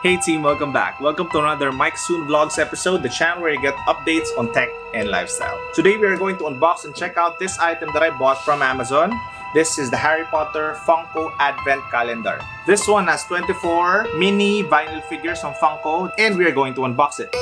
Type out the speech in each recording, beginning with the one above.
Hey team, welcome back. Welcome to another Mike Soon Vlogs episode, the channel where you get updates on tech and lifestyle. Today we are going to unbox and check out this item that I bought from Amazon. This is the Harry Potter Funko Advent Calendar. This one has 24 mini vinyl figures from Funko and we are going to unbox it.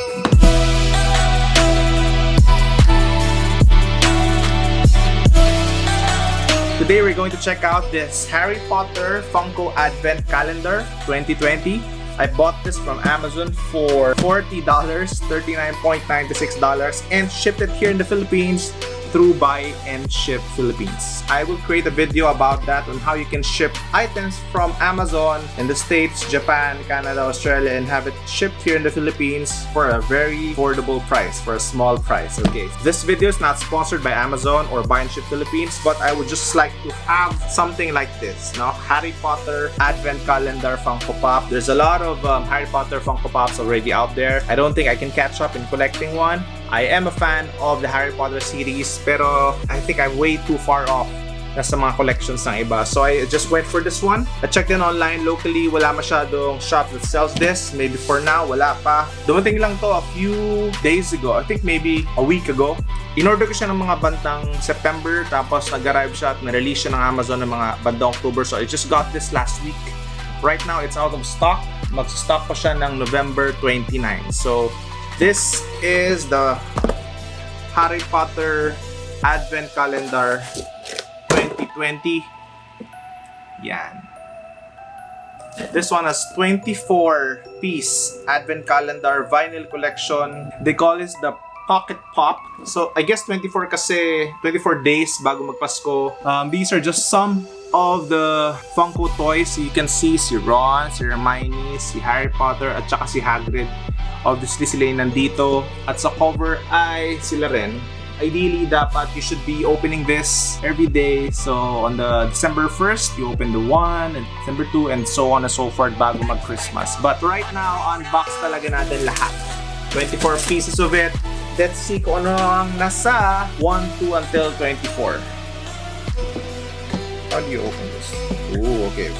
Today we're going to check out this Harry Potter Funko Advent Calendar 2020. I bought this from Amazon for $40, $39.96, and shipped it here in the Philippines through Buy and Ship Philippines. I will create a video about that on how you can ship items from Amazon in the States, Japan, Canada, Australia, and have it shipped here in the Philippines for a very affordable price, for a small price, okay? This video is not sponsored by Amazon or Buy and Ship Philippines, but I would just like to have something like this, no? Harry Potter Advent Calendar Funko Pop. There's a lot of Harry Potter Funko Pops already out there. I don't think I can catch up in collecting one. I am a fan of the Harry Potter series, pero I think I'm way too far off na sa mga collections ng iba. So I just went for this one. I checked in online. Locally, wala masyadong shop that sells this. Maybe for now, wala pa. Dumating lang to a few days ago. I think maybe a week ago. In-order ko siya ng mga bandang September, tapos nag-arrive siya at na-release siya ng Amazon ng mga bandang October. So I just got this last week. Right now, it's out of stock. Mag-stock pa siya ng November 29. So this is the Harry Potter Advent Calendar 2020. Yan. This one has 24-piece Advent Calendar vinyl collection. They call this the Pocket Pop. So I guess 24 kasi 24 days bago magpasko. These are just some of the Funko toys. You can see si Ron, si Hermione, si Harry Potter, at saka si Hagrid. Obviously sila yung nandito. At sa cover ay sila rin. Ideally, dapat you should be opening this every day. So on the December 1st, you open the 1, and December 2, and so on and so forth bago mag-Christmas. But right now, unbox talaga natin lahat. 24 pieces of it. Let's see kung ano ang nasa 1, 2 until 24. How do you open this? Ooh, okay.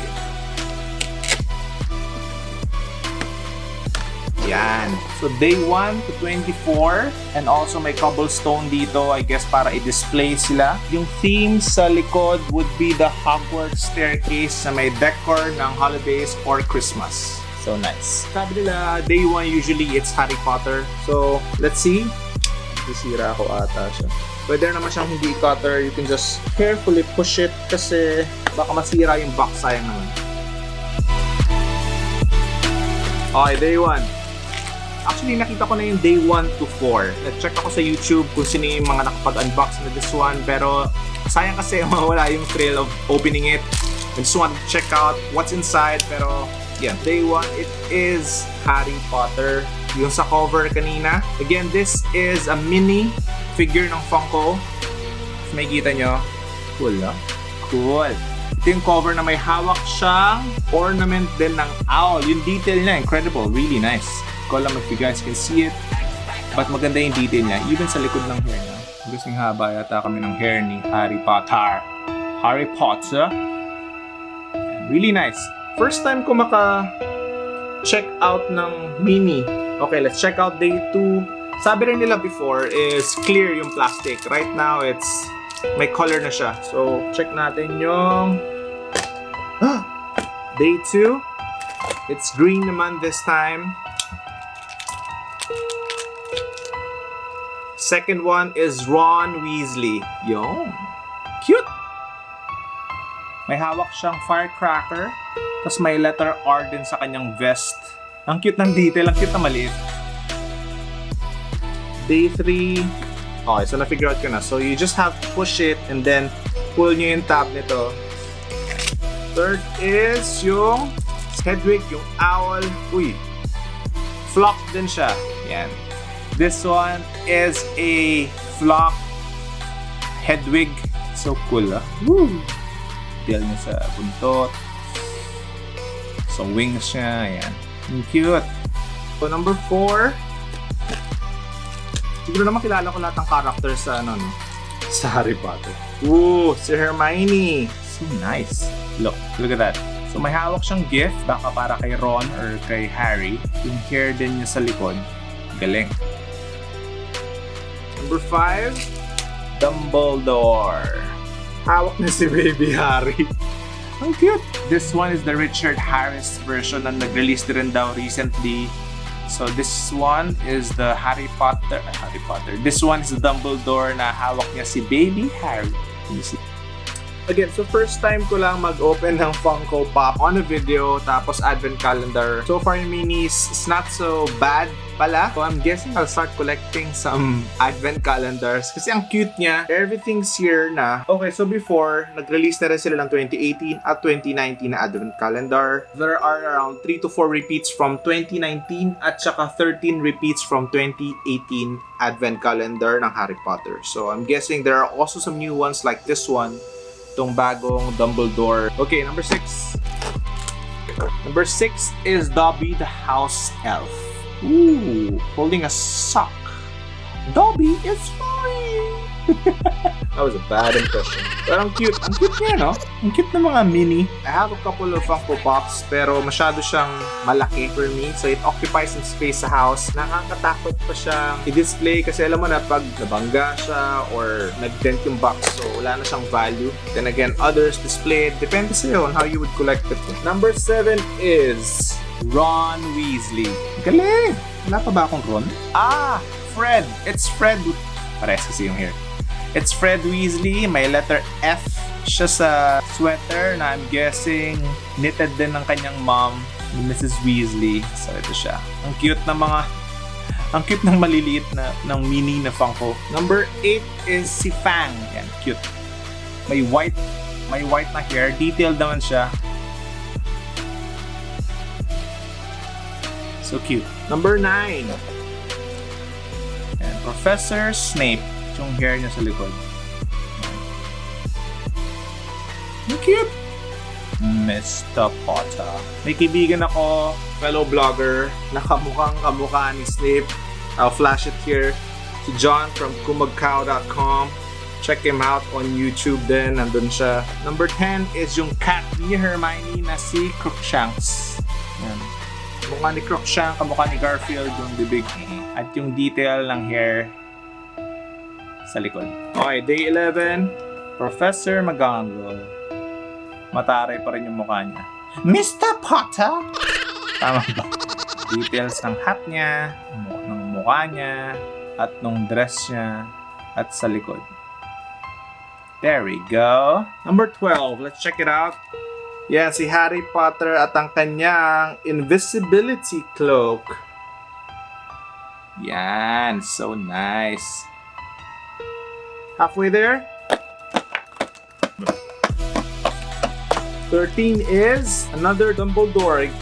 Yan. So day 1 to 24, and also may cobblestone dito, I guess para i-display sila. Yung theme sa likod would be the Hogwarts staircase na may decor ng holidays or Christmas. So nice. Sabi nila, day 1 usually it's Harry Potter. So let's see. Sisira ako ata siya. Pwede naman siyang hindi cutter. You can just carefully push it kasi baka masira yung box, sayang naman. Okay, day 1. Actually, nakita ko na yung day 1 to 4. Nag-check ako sa YouTube kung sino yung mga nakapag-unbox na this one. Pero sayang kasi mawala yung thrill of opening it. I just wanted to check out what's inside. Pero yeah, day 1, it is Harry Potter. Yung sa cover kanina. Again, this is a mini figure ng Funko. If may kita nyo. Cool, no? Cool. Ito yung cover na may hawak siyang ornament din ng owl. Yung detail niya, incredible. Really nice. Ko lang if you guys can see it. But maganda yung detail niya. Even sa likod ng hair niya. Gusto yung haba yata kami ng hair ni Harry Potter. Harry Potter. Really nice. First time ko maka-check out ng mini. Okay, let's check out day 2. Sabi rin nila before is clear yung plastic. Right now, it's may color na siya. So, check natin yung day 2. It's green naman this time. Second one is Ron Weasley. Yo, cute! May hawak siyang firecracker. Tapos may letter R din sa kanyang vest. Ang cute ng detail, ang cute na maliit. Day 3. Okay, so na-figure out ko na. So you just have to push it and then pull nyo yung tab nito. Third is yung Hedwig, yung owl. Uy, flock din siya. Yan. This one is a flock Hedwig. So cool, ah. Woo! Detail niya sa buntot. So wings niya. Ayan. Cute. So number 4. Siguro naman kilala ko lahat ng characters sa no? Sa Harry Potter. Ooh, si Hermione. So nice. Look at that. So may hawak siyang gift, baka para kay Ron or kay Harry. Yung hair din niya sa likod. Galing. Number 5, Dumbledore. Hawak niya si Baby Harry. Ang cute! This one is the Richard Harris version na nag-release din daw recently. So this one is the Harry Potter. This one is the Dumbledore na hawak niya si Baby Harry. Again, so first time ko lang mag-open ng Funko Pop on a video, tapos Advent Calendar. So far yung minis is not so bad pala. So I'm guessing I'll start collecting some Advent Calendars kasi ang cute niya. Everything's here na. Okay, so before, nag-release na rin sila ng 2018 at 2019 na Advent Calendar. There are around 3 to 4 repeats from 2019 at saka 13 repeats from 2018 Advent Calendar ng Harry Potter. So I'm guessing there are also some new ones like this one. Itong bagong Dumbledore. Okay, number 6. Number 6 is Dobby the House Elf. Ooh, holding a sock. Dobby is fine. That was a bad impression. Pero ang cute. Ang cute niya, no? Ang cute ng mga mini. I have a couple of Funko Pops, pero masyado siyang malaki for me. So it occupies some space sa house. Nakakatakot pa siyang i-display kasi alam mo na pag nabangga siya or nag-dent yung box, so wala na siyang value. Then again, others displayed. Depende sa'yo on how you would collect it. Number 7 is Ron Weasley. Galing! Wala pa ba akong Ron? Ah! Fred! It's Fred. Pares kasi yung hair. It's Fred Weasley. May letter F siya sa sweater na I'm guessing knitted din ng kanyang mom, Mrs. Weasley. So ito siya. Ang cute ng maliliit na ng mini na Funko. Number 8 is si Fang. Yan, cute. May white na hair. Detailed naman siya. So cute. Number 9. And Professor Snape. Yung hair niya sa likod. Ang cute! Mr. Potter. May kaibigan ako, fellow vlogger, na kamukha ni Snape. I'll flash it here. Si John from kumagcow.com. Check him out on YouTube din. Nandun siya. Number 10 is yung cat ni Hermione na si Crookshanks. Yan. Kamukha ni Crookshanks, kamukha ni Garfield yung bibig. At yung detail ng hair sa likod. Okay, day 11. Professor McGonagall. Mataray pa rin yung mukha niya. Mr. Potter! Tama ba? Details ng hat niya, ng mukha niya, at ng dress niya, at sa likod. There we go. Number 12. Let's check it out. Yan, si Harry Potter at ang kanyang invisibility cloak. Yan, so nice. Halfway there. 13 is another Dumbledore. Yeah.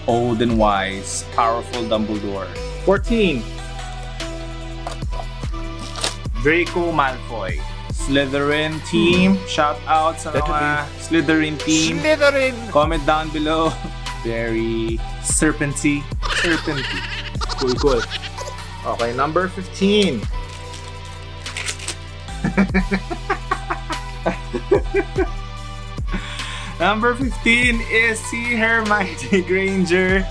Old and wise, powerful Dumbledore. 14. Draco Malfoy. Slytherin team. Shout out sa mga Slytherin team. Slytherin! Comment down below. Very serpenty. Cool. Okay, number 15. Number 15 is si Hermione Granger.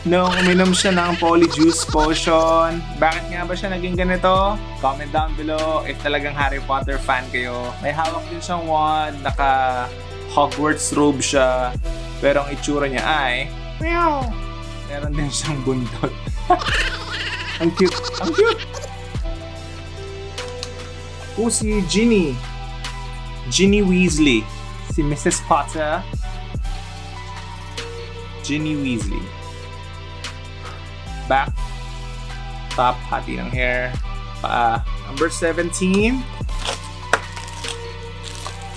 Nung uminom siya ng Polyjuice Potion. Bakit nga ba siya naging ganito? Comment down below if talagang Harry Potter fan kayo. May hawak din siyang wand. Naka Hogwarts robe siya. Pero ang itsura niya ay meow. Meron din siyang buntot. Ang cute. Si Ginny. Ginny Weasley. Si Mrs. Potter. Ginny Weasley. Back. Top, hati ng hair. Paa. Number 17.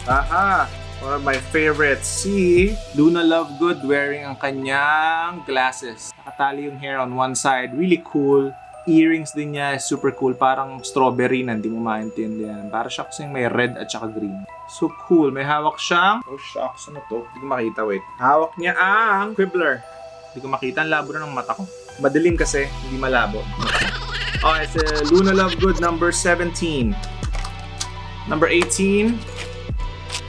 Aha! One of my favorites. Si Luna Lovegood wearing ang kanyang glasses. Nakatali yung hair on one side. Really cool. Earrings din niya, super cool. Parang strawberry na, hindi mo maintindihan. Para siya kasing may red at saka green. So cool. May hawak siyang... Oh shucks, ano to? Hindi ko makita, wait. Hawak niya ang Quibbler. Hindi ko makita. Ang labo na ng mata ko. Madilim kasi, hindi malabo. Oh, it's a Luna Lovegood number 17. Number 18.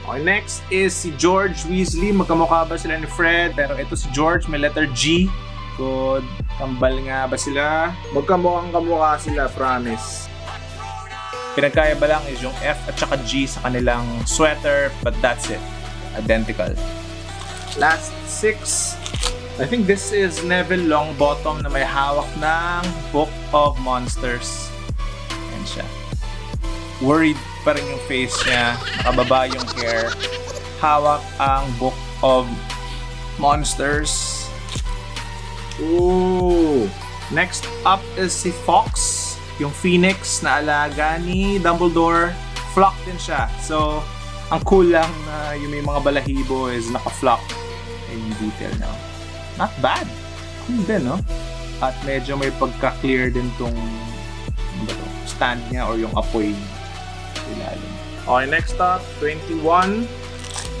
Okay, next is si George Weasley. Magkamukha ba sila ni Fred? Pero ito si George, may letter G. Good. Kambal nga ba sila? Magkamukhang kamukha sila, promise. Pinagkaiba lang is yung F at saka G sa kanilang sweater, but that's it. Identical. Last 6. I think this is Neville Longbottom na may hawak ng Book of Monsters. Ayan siya. Worried pa rin yung face niya. Nakababa yung hair. Hawak ang Book of Monsters. Ooh! Next up is si Fox. Yung Phoenix na alaga ni Dumbledore. Flock din siya. So, ang cool lang na yung may mga balahibo is naka-flock. Yung detail na. Not bad. Cool din, no? At medyo may pagka-clear din tong stand niya or yung apoy ilalim. Okay, next up, 21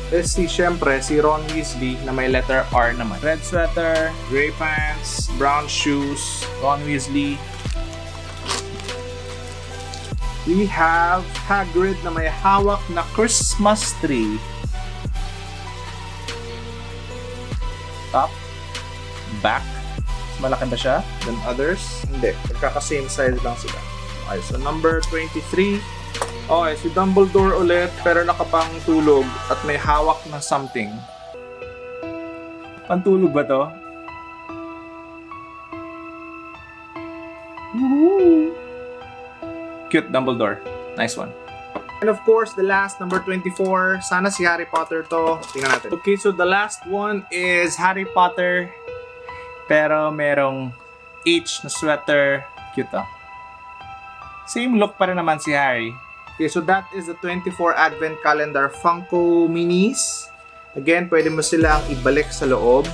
is syempre, si Ron Weasley na may letter R naman. Red sweater, gray pants, brown shoes, Ron Weasley. We have Hagrid na may hawak na Christmas tree. Top, back. Malaki ba siya than others? Hindi. Magkaka-same size lang sila. Okay, so number 23. Okay, si Dumbledore ulit pero nakapang tulog at may hawak na something. Pantulog ba to? Woohoo! Cute Dumbledore. Nice one. And of course, the last, number 24. Sana si Harry Potter to. Tingnan natin. Okay, so the last one is Harry Potter. Pero merong H na sweater. Cute ah. Same look pa rin naman si Harry. Okay, so that is the 24 Advent Calendar Funko Minis. Again, pwede mo silang ibalik sa loob.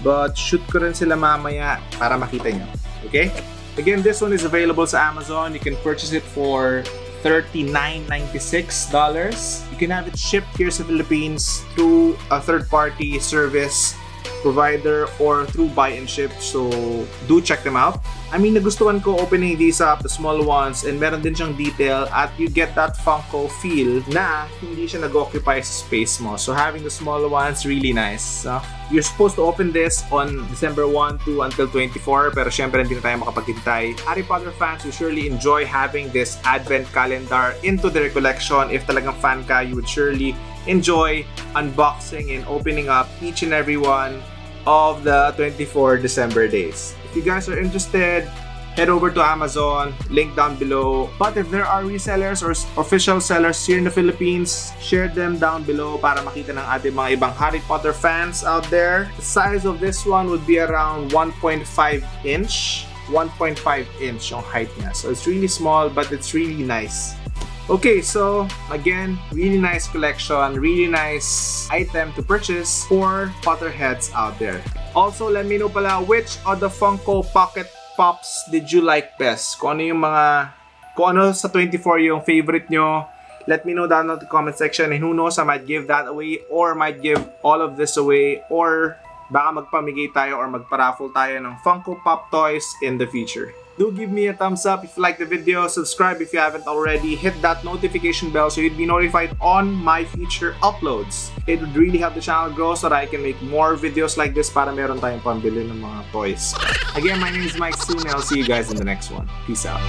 But shoot ko rin sila mamaya para makita nyo. Okay? Again, this one is available sa Amazon. You can purchase it for $39.96. You can have it shipped here sa Philippines through a third-party service provider or through buy and ship. So, do check them out. I mean, nagustuhan ko opening these up, the small ones, and meron din siyang detail at you get that Funko feel na hindi siya nag-occupy sa space mo. So, having the small ones, really nice. You're supposed to open this on December 1 to until 24, pero syempre hindi na tayo makapaghintay. Harry Potter fans will surely enjoy having this Advent Calendar into their collection. If talagang fan ka, you would surely enjoy unboxing and opening up each and every one of the 24 December days. If you guys are interested, head over to Amazon, link down below. But if there are resellers or official sellers here in the Philippines, share them down below para makita ng ating mga ibang Harry Potter fans out there. The size of this one would be around 1.5 inch. 1.5 inch yung height niya. So it's really small but it's really nice. Okay, so again, really nice collection, really nice item to purchase for Potterheads out there. Also, let me know pala which of the Funko Pocket Pops did you like best? Kung ano sa 24 yung favorite nyo, let me know down in the comment section, and who knows, I might give that away or might give all of this away, or baka magpamigay tayo or magparaffle tayo ng Funko Pop toys in the future. Do give me a thumbs up if you like the video, subscribe if you haven't already, hit that notification bell so you'd be notified on my future uploads. It would really help the channel grow so that I can make more videos like this para meron tayong pambili ng mga toys. Again, my name is Mike Soon and I'll see you guys in the next one. Peace out.